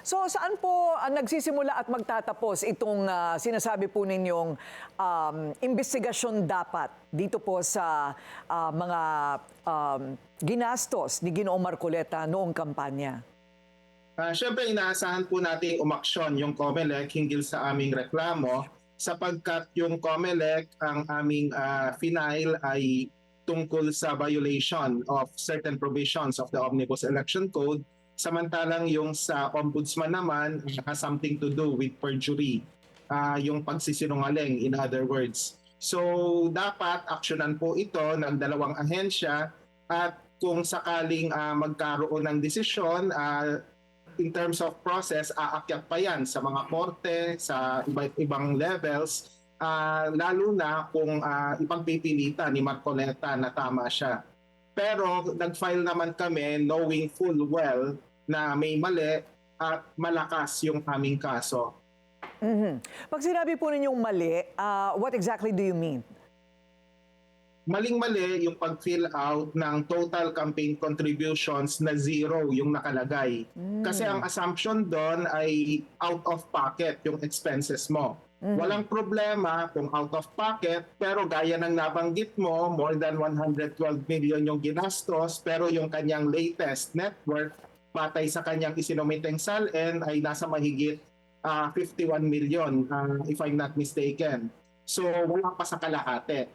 So saan po nagsisimula at magtatapos itong sinasabi po ninyong investigasyon dapat dito po sa mga ginastos ni Ginoong Marcoleta noong kampanya? Siyempre, inaasahan po natin umaksyon yung COMELEC hinggil sa aming reklamo sapagkat yung COMELEC ang aming final ay tungkol sa violation of certain provisions of the Omnibus Election Code, samantalang yung sa Ombudsman naman has something to do with perjury, yung pagsisinungaling in other words. So dapat aksyonan po ito ng dalawang ahensya at kung sakaling magkaroon ng desisyon, in terms of process, aakyat pa yan sa mga korte, sa iba't ibang levels, lalo na kung ipagpipilitan ni Marcoleta na tama siya. Pero nag-file naman kami knowing full well na may mali at malakas yung aming kaso. Pag sinabi po ninyong mali, what exactly do you mean? Maling-mali yung pag-fill out ng total campaign contributions na zero yung nakalagay. Kasi ang assumption doon ay out of pocket yung expenses mo. Walang problema kung out of pocket, pero gaya ng nabanggit mo, more than 112 million yung ginastos, pero yung kanyang latest net worth, batay sa kanyang isinumiteng SALN, ay nasa mahigit 51 million, if I'm not mistaken. So wala pa sa kalahati.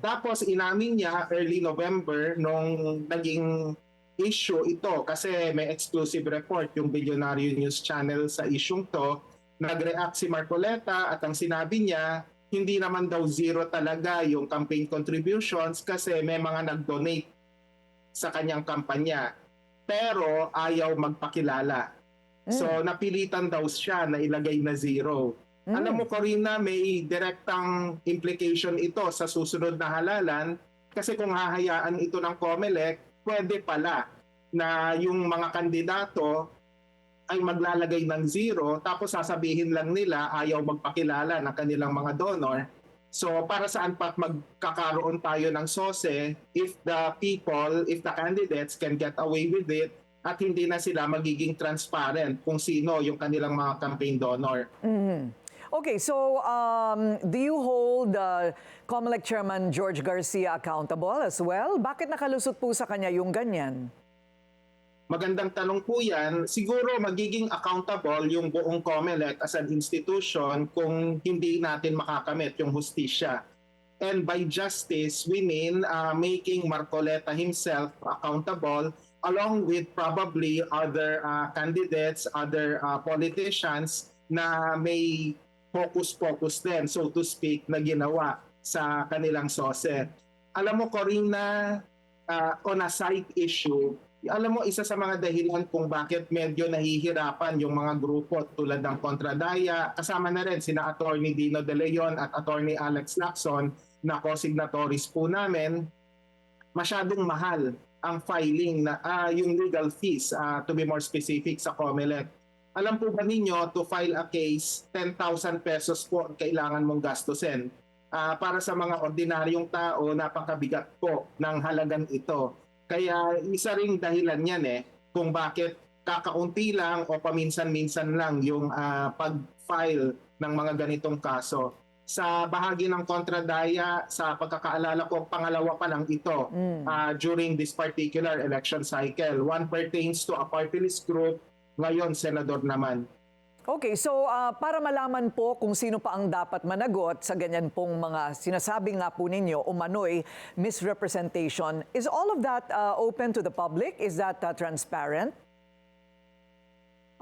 Tapos inamin niya early November nung naging issue ito kasi may exclusive report yung Billionaire News Channel sa isyung to. Nag-react si Marcoleta at ang sinabi niya hindi naman daw zero talaga yung campaign contributions kasi may mga nag-donate sa kanyang kampanya pero ayaw magpakilala. So napilitan daw siya na ilagay na zero. Alam mo, Corina, may direktang implication ito sa susunod na halalan kasi kung hahayaan ito ng COMELEC, pwede pala na yung mga kandidato ay maglalagay ng zero tapos sasabihin lang nila ayaw magpakilala ng kanilang mga donor. So para saan pa magkakaroon tayo ng SOSE if the people, if the candidates can get away with it at hindi na sila magiging transparent kung sino yung kanilang mga campaign donor. Okay, so do you hold COMELEC Chairman George Garcia accountable as well? Bakit nakalusot po sa kanya yung ganyan? Magandang tanong po yan. Siguro magiging accountable yung buong COMELEC as an institution kung hindi natin makakamit yung hustisya. And by justice, we mean making Marcoleta himself accountable along with probably other candidates, other politicians na may focus din, so to speak, na ginawa sa kanilang SOSE. Alam mo, Corina, on a side issue, alam mo, isa sa mga dahilan kung bakit medyo nahihirapan yung mga grupo tulad ng Contradaya, kasama na rin sina Attorney Dino De Leon at Attorney Alex Lacson na co-signatories po namin, masyadong mahal ang filing na yung legal fees, to be more specific, sa COMELEC. Alam po ba ninyo, to file a case, 10,000 pesos po ang kailangan mong gastusin. Para sa mga ordinaryong tao, napakabigat po ng halagang ito. Kaya isa ring dahilan yan kung bakit kakaunti lang o paminsan-minsan lang yung pag-file ng mga ganitong kaso. Sa bahagi ng Contradaya, sa pagkakaalala ko, pangalawa pa lang ito during this particular election cycle. One pertains to a party list group, ngayon senador naman. Okay, so para malaman po kung sino pa ang dapat managot sa ganyan pong mga sinasabi nga po ninyo umano'y misrepresentation, is all of that open to the public? Is that transparent?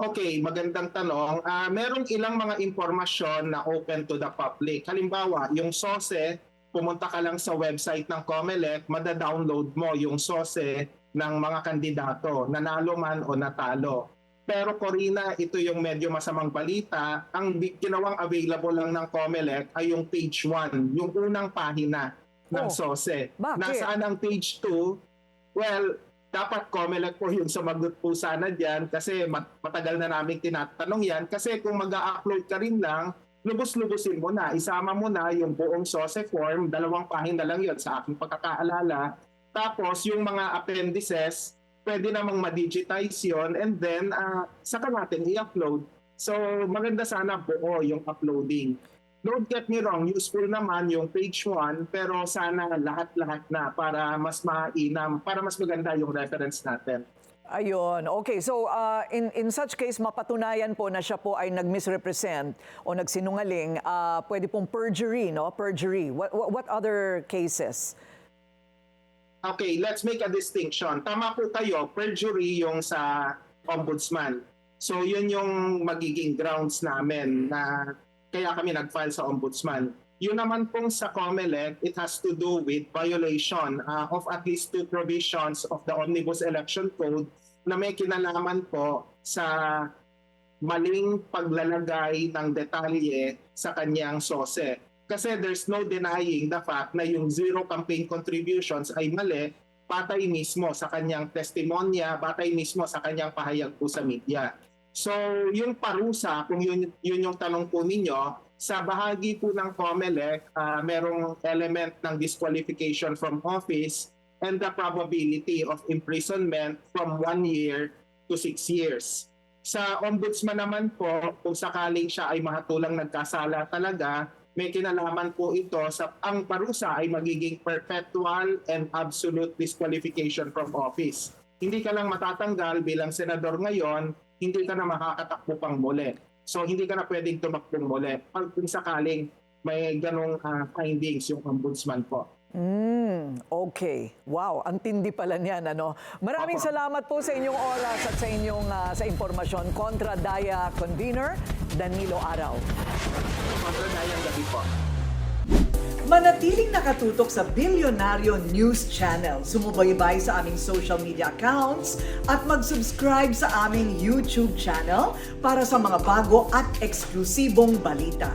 Okay, magandang tanong. Merong ilang mga impormasyon na open to the public. Halimbawa, yung SOSE, pumunta ka lang sa website ng COMELEC, mada-download mo yung SOSE ng mga kandidato, nanalo man o natalo. Pero Corina, ito yung medyo masamang balita. Ang ginawang available lang ng COMELEC ay yung page 1, yung unang pahina ng SOSE. Bakit? Nasaan ang page 2? Well, dapat COMELEC po yung sumagot po sana dyan kasi matagal na namin tinatanong yan. Kasi kung mag-a-upload ka rin lang, lubos-lubusin mo na. Isama mo na yung buong SOSE form, 2 pahina lang yun sa aking pagkakaalala. Tapos yung mga appendices, pwede namang ma-digitize yon and then saka natin i-upload. So maganda sana buo yung uploading. Don't get me wrong, useful naman yung page 1 pero sana lahat-lahat na para mas mainam, para mas maganda yung reference natin. Ayun. Okay. So, in such case, mapatunayan po na siya po ay nag-misrepresent o nagsinungaling, pwede pong perjury, no? Perjury. What other cases? Okay, let's make a distinction. Tama po kayo, perjury yung sa ombudsman. So, yun yung magiging grounds namin na kaya kami nag-file sa ombudsman. Yun naman pong sa COMELEC, it has to do with violation of at least 2 provisions of the Omnibus Election Code na may kinalaman po sa maling paglalagay ng detalye sa kanyang SOSE. Kasi there's no denying the fact na yung zero campaign contributions ay mali, patay mismo sa kanyang testimonya, patay mismo sa kanyang pahayag po sa media. So, yung parusa, kung yun yung tanong po ninyo, sa bahagi po ng COMELEC, merong element ng disqualification from office and the probability of imprisonment from 1 year to 6 years. Sa ombudsman naman po, kung sakaling siya ay mahatulang nagkasala talaga, may kinalaman po ito sa ang parusa ay magiging perpetual and absolute disqualification from office. Hindi ka lang matatanggal bilang senador ngayon, hindi ka na makakatakbo pang muli. So hindi ka na pwedeng tumakbong muli kung sakaling may ganong findings yung ombudsman po. Okay. Wow, ang tindi pala niyan, ano? Maraming salamat po sa inyong oras at sa inyong sa impormasyon. Kontra Daya Convener, Danilo Araw. Kontra Dayang gabi po. Manatiling nakatutok sa Bilyonaryo News Channel. Sumubaybay sa aming social media accounts at mag-subscribe sa aming YouTube channel para sa mga bago at eksklusibong balita.